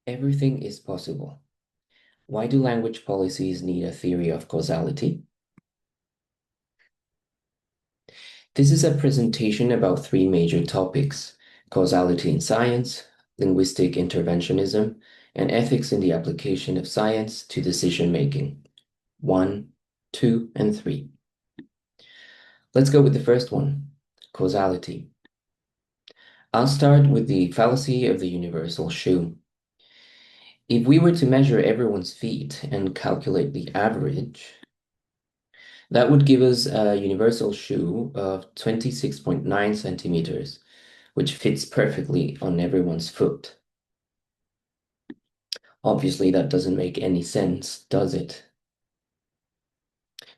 Everything is possible. Why do language policies need a theory of causality? This is a presentation about three major topics: causality in science, linguistic interventionism, and ethics in the application of science to decision-making. 1, 2, and 3. Let's go with the first one, causality. I'll start with the fallacy of the universal shoe. If we were to measure everyone's feet and calculate the average, that would give us a universal shoe of 26.9 centimeters, which fits perfectly on everyone's foot. Obviously, that doesn't make any sense, does it?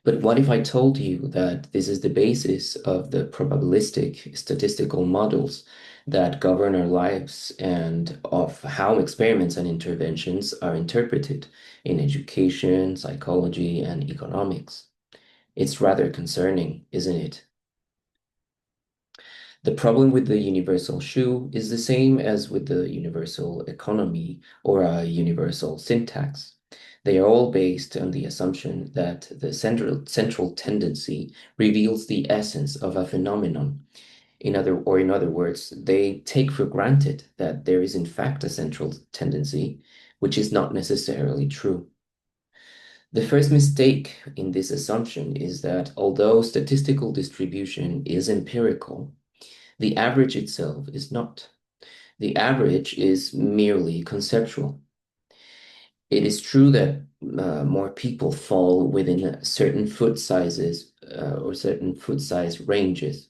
But what if I told you that this is the basis of the probabilistic statistical models that govern our lives and of how experiments and interventions are interpreted in education, psychology, and economics? It's rather concerning, isn't it? The problem with the universal shoe is the same as with the universal economy or a universal syntax. They are all based on the assumption that the central tendency reveals the essence of a phenomenon. In other words, they take for granted that there is in fact a central tendency, which is not necessarily true. The first mistake in this assumption is that although statistical distribution is empirical, the average itself is not. The average is merely conceptual. It is true that more people fall within certain foot sizes or certain foot size ranges,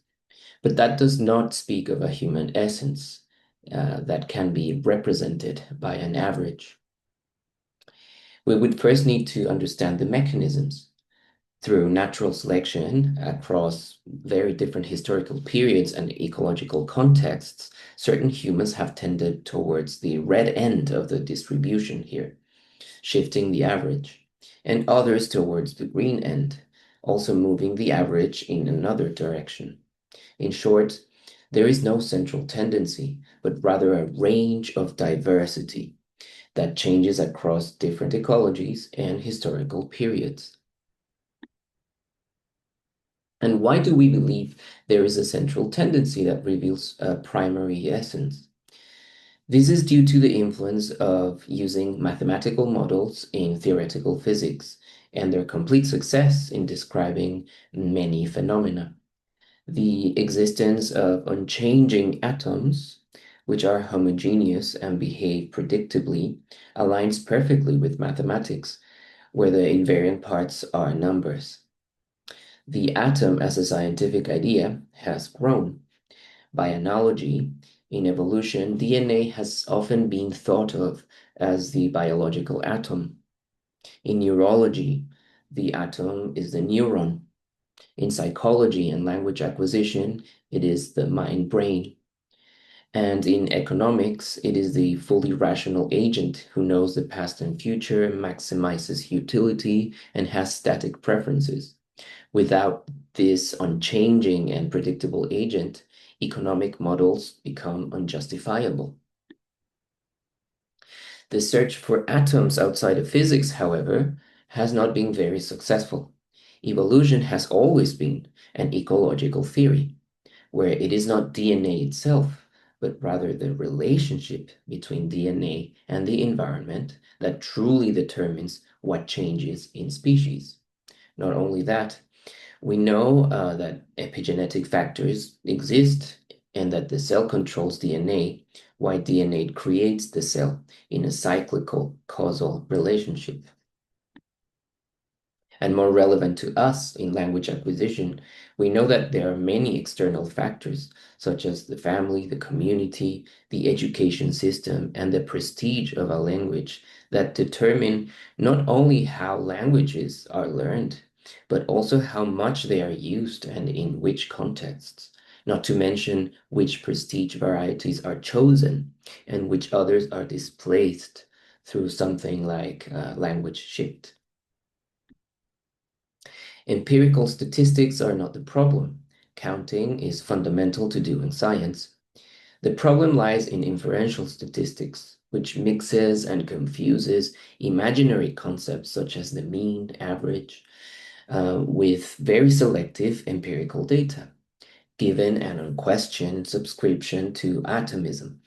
but that does not speak of a human essence that can be represented by an average. We would first need to understand the mechanisms. Through natural selection across very different historical periods and ecological contexts, certain humans have tended towards the red end of the distribution here, shifting the average, and others towards the green end, also moving the average in another direction. In short, there is no central tendency, but rather a range of diversity that changes across different ecologies and historical periods. And why do we believe there is a central tendency that reveals a primary essence? This is due to the influence of using mathematical models in theoretical physics and their complete success in describing many phenomena. The existence of unchanging atoms, which are homogeneous and behave predictably, aligns perfectly with mathematics, where the invariant parts are numbers. The atom as a scientific idea has grown. By analogy, in evolution, DNA has often been thought of as the biological atom. In neurology, the atom is the neuron. In psychology and language acquisition, it is the mind-brain. And in economics, it is the fully rational agent who knows the past and future, maximizes utility, and has static preferences. Without this unchanging and predictable agent, economic models become unjustifiable. The search for atoms outside of physics, however, has not been very successful. Evolution has always been an ecological theory, where it is not DNA itself, but rather the relationship between DNA and the environment that truly determines what changes in species. Not only that, we know that epigenetic factors exist and that the cell controls DNA, while DNA creates the cell in a cyclical causal relationship. And more relevant to us in language acquisition, we know that there are many external factors, such as the family, the community, the education system, and the prestige of a language that determine not only how languages are learned, but also how much they are used and in which contexts, not to mention which prestige varieties are chosen and which others are displaced through something like language shift. Empirical statistics are not the problem. Counting is fundamental to doing science. The problem lies in inferential statistics, which mixes and confuses imaginary concepts such as the mean, average, with very selective empirical data, given an unquestioned subscription to atomism.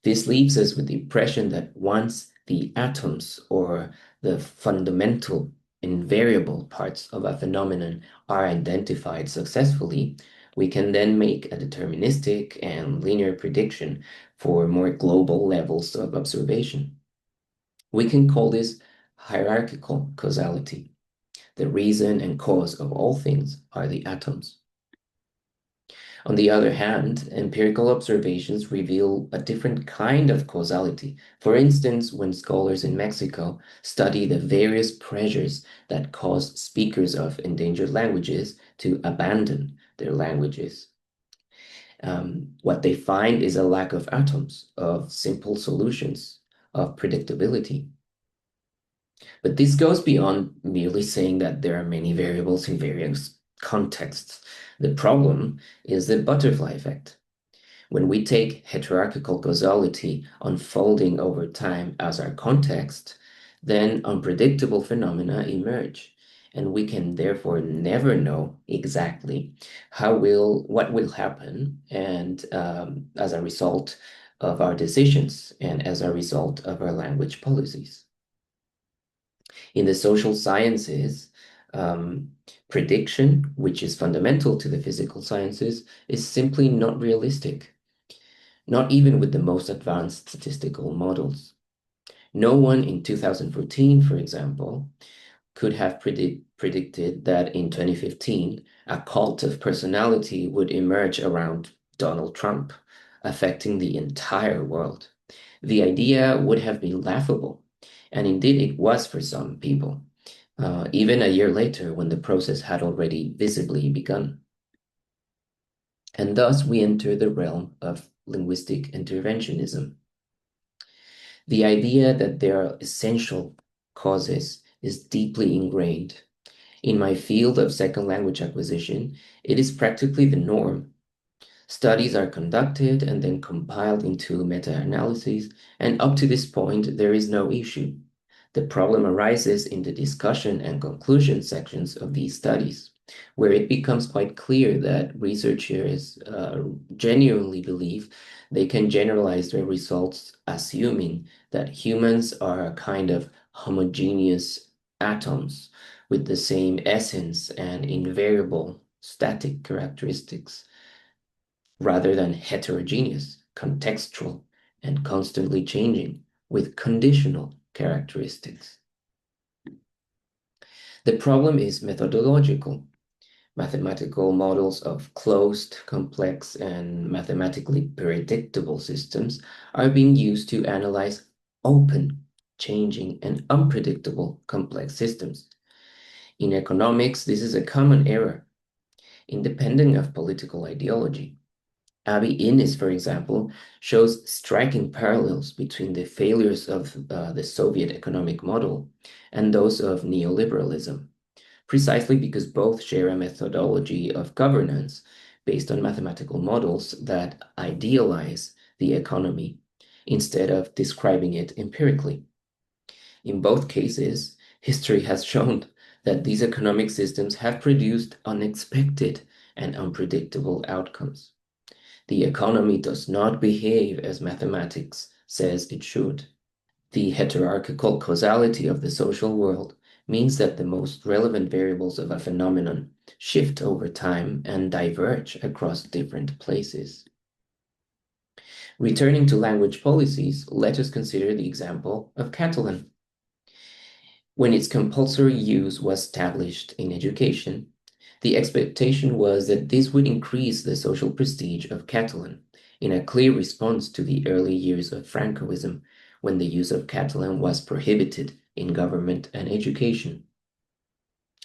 This leaves us with the impression that once the atoms or the fundamental invariable parts of a phenomenon are identified successfully, we can then make a deterministic and linear prediction for more global levels of observation. We can call this hierarchical causality. The reason and cause of all things are the atoms. On the other hand, empirical observations reveal a different kind of causality. For instance, when scholars in Mexico study the various pressures that cause speakers of endangered languages to abandon their languages, what they find is a lack of atoms, of simple solutions, of predictability. But this goes beyond merely saying that there are many variables in various contexts. The problem is the butterfly effect. When we take heterarchical causality unfolding over time as our context, then unpredictable phenomena emerge, and we can therefore never know exactly what will happen, and as a result of our decisions and as a result of our language policies. In the social sciences, prediction, which is fundamental to the physical sciences, is simply not realistic, not even with the most advanced statistical models. No one in 2014, for example, could have predicted that in 2015, a cult of personality would emerge around Donald Trump, affecting the entire world. The idea would have been laughable, and indeed it was for some people, even a year later when the process had already visibly begun. And thus we enter the realm of linguistic interventionism. The idea that there are essential causes is deeply ingrained. In my field of second language acquisition, it is practically the norm. Studies are conducted and then compiled into meta-analyses, and up to this point, there is no issue. The problem arises in the discussion and conclusion sections of these studies, where it becomes quite clear that researchers genuinely believe they can generalize their results, assuming that humans are a kind of homogeneous atoms with the same essence and invariable static characteristics, rather than heterogeneous, contextual, and constantly changing with conditional characteristics. The problem is methodological. Mathematical models of closed, complex, and mathematically predictable systems are being used to analyze open, changing, and unpredictable complex systems. In economics, this is a common error, independent of political ideology. Avi Innis, for example, shows striking parallels between the failures of the Soviet economic model and those of neoliberalism, precisely because both share a methodology of governance based on mathematical models that idealize the economy instead of describing it empirically. In both cases, history has shown that these economic systems have produced unexpected and unpredictable outcomes. The economy does not behave as mathematics says it should. The heterarchical causality of the social world means that the most relevant variables of a phenomenon shift over time and diverge across different places. Returning to language policies, let us consider the example of Catalan. When its compulsory use was established in education, the expectation was that this would increase the social prestige of Catalan, in a clear response to the early years of Francoism, when the use of Catalan was prohibited in government and education.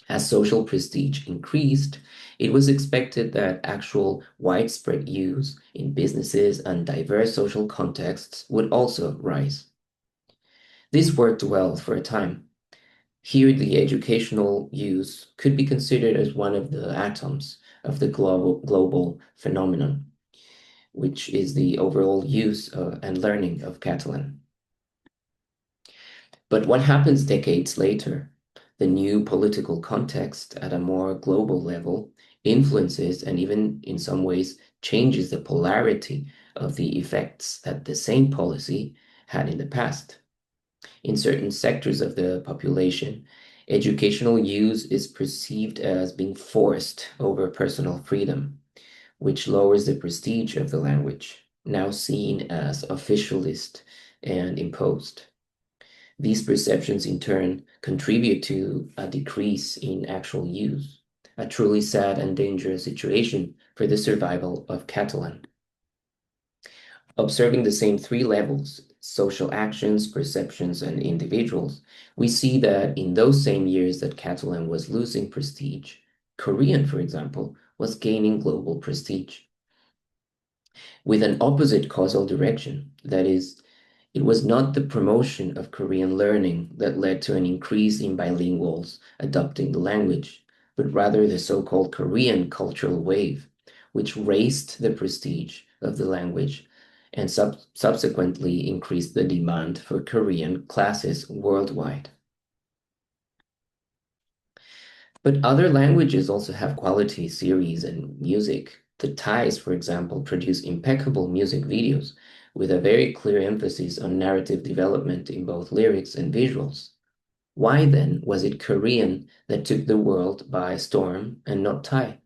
As social prestige increased, it was expected that actual widespread use in businesses and diverse social contexts would also rise. This worked well for a time. Here, the educational use could be considered as one of the atoms of the global phenomenon. which is the overall use and learning of Catalan. But what happens decades later? The new political context at a more global level influences and even in some ways changes the polarity of the effects that the same policy had in the past. In certain sectors of the population, educational use is perceived as being forced over personal freedom, which lowers the prestige of the language, now seen as officialist and imposed. These perceptions, in turn, contribute to a decrease in actual use, a truly sad and dangerous situation for the survival of Catalan. Observing the same three levels, social actions, perceptions, and individuals, we see that in those same years that Catalan was losing prestige, Korean, for example, was gaining global prestige with an opposite causal direction. That is, it was not the promotion of Korean learning that led to an increase in bilinguals adopting the language, but rather the so-called Korean cultural wave, which raised the prestige of the language and subsequently increased the demand for Korean classes worldwide. But other languages also have quality series and music. The Thais, for example, produce impeccable music videos with a very clear emphasis on narrative development in both lyrics and visuals. Why then was it Korean that took the world by storm and not Thai?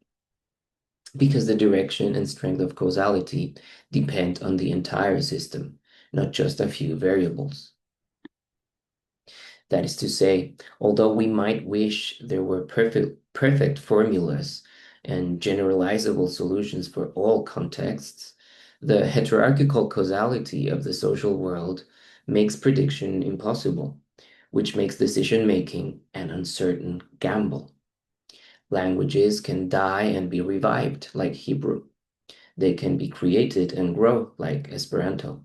Because the direction and strength of causality depend on the entire system, not just a few variables. That is to say, although we might wish there were perfect formulas and generalizable solutions for all contexts, the hierarchical causality of the social world makes prediction impossible, which makes decision-making an uncertain gamble. Languages can die and be revived, like Hebrew. They can be created and grow, like Esperanto.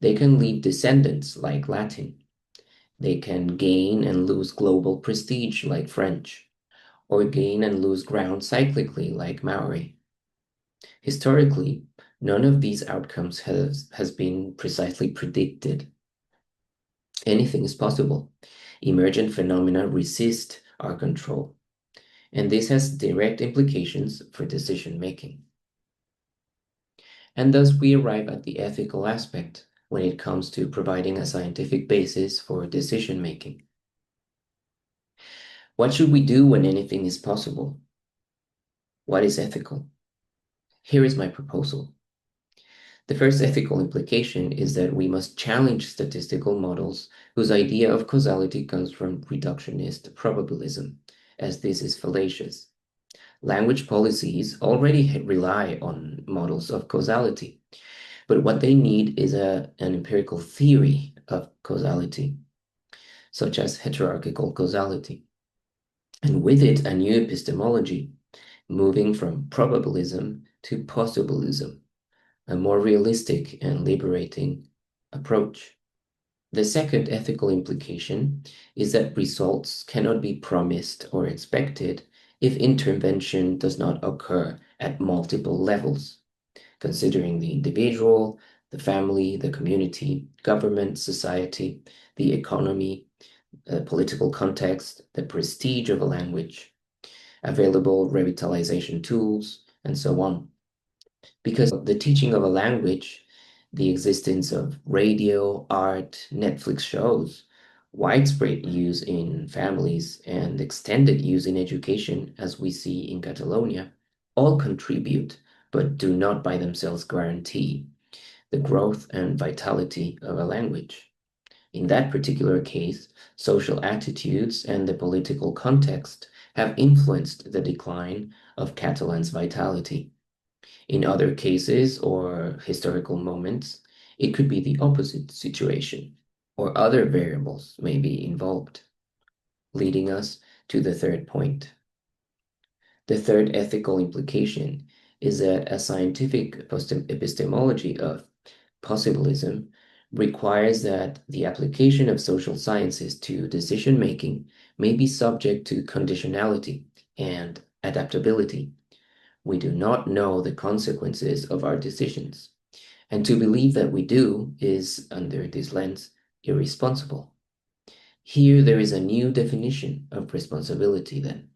They can leave descendants, like Latin. They can gain and lose global prestige like French, or gain and lose ground cyclically like Maori. Historically, none of these outcomes has been precisely predicted. Anything is possible. Emergent phenomena resist our control, and this has direct implications for decision making. And thus we arrive at the ethical aspect when it comes to providing a scientific basis for decision making. What should we do when anything is possible? What is ethical? Here is my proposal. The first ethical implication is that we must challenge statistical models whose idea of causality comes from reductionist probabilism, as this is fallacious. Language policies already rely on models of causality, but what they need is an empirical theory of causality, such as hierarchical causality, and with it a new epistemology, moving from probabilism to possibilism, a more realistic and liberating approach. The second ethical implication is that results cannot be promised or expected if intervention does not occur at multiple levels, considering the individual, the family, the community, government, society, the economy, the political context, the prestige of a language, available revitalization tools, and so on. Because the teaching of a language, the existence of radio, art, Netflix shows, widespread use in families, and extended use in education, as we see in Catalonia, all contribute, but do not by themselves guarantee the growth and vitality of a language. In that particular case, social attitudes and the political context have influenced the decline of Catalan's vitality. In other cases or historical moments, it could be the opposite situation, or other variables may be involved, leading us to the third point. The third ethical implication is that a scientific epistemology of possibilism requires that the application of social sciences to decision-making may be subject to conditionality and adaptability, We do not know the consequences of our decisions, and to believe that we do is, under this lens, irresponsible. Here there is a new definition of responsibility then.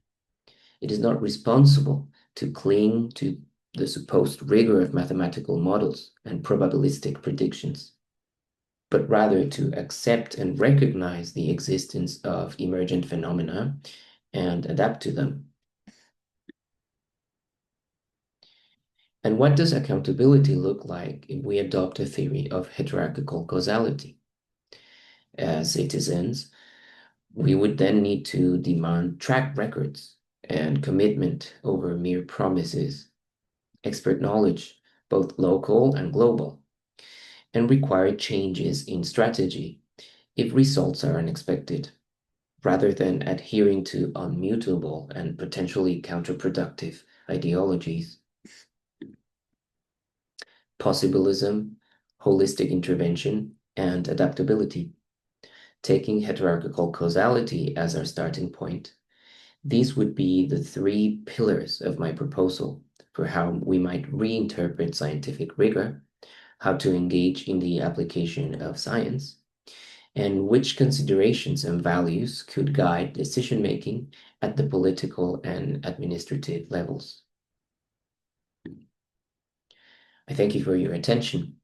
It is not responsible to cling to the supposed rigor of mathematical models and probabilistic predictions, but rather to accept and recognize the existence of emergent phenomena and adapt to them. And what does accountability look like if we adopt a theory of hierarchical causality? As citizens, we would then need to demand track records and commitment over mere promises, expert knowledge, both local and global, and require changes in strategy if results are unexpected, rather than adhering to unmutable and potentially counterproductive ideologies. Possibilism, holistic intervention, and adaptability. Taking hierarchical causality as our starting point, these would be the three pillars of my proposal for how we might reinterpret scientific rigor, how to engage in the application of science, and which considerations and values could guide decision-making at the political and administrative levels. I thank you for your attention,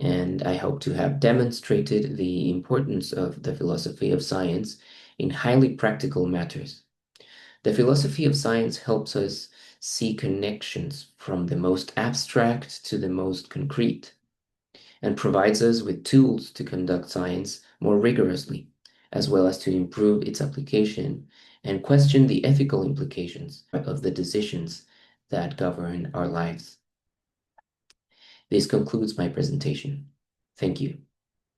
and I hope to have demonstrated the importance of the philosophy of science in highly practical matters. The philosophy of science helps us see connections from the most abstract to the most concrete, and provides us with tools to conduct science more rigorously, as well as to improve its application and question the ethical implications of the decisions that govern our lives. This concludes my presentation. Thank you.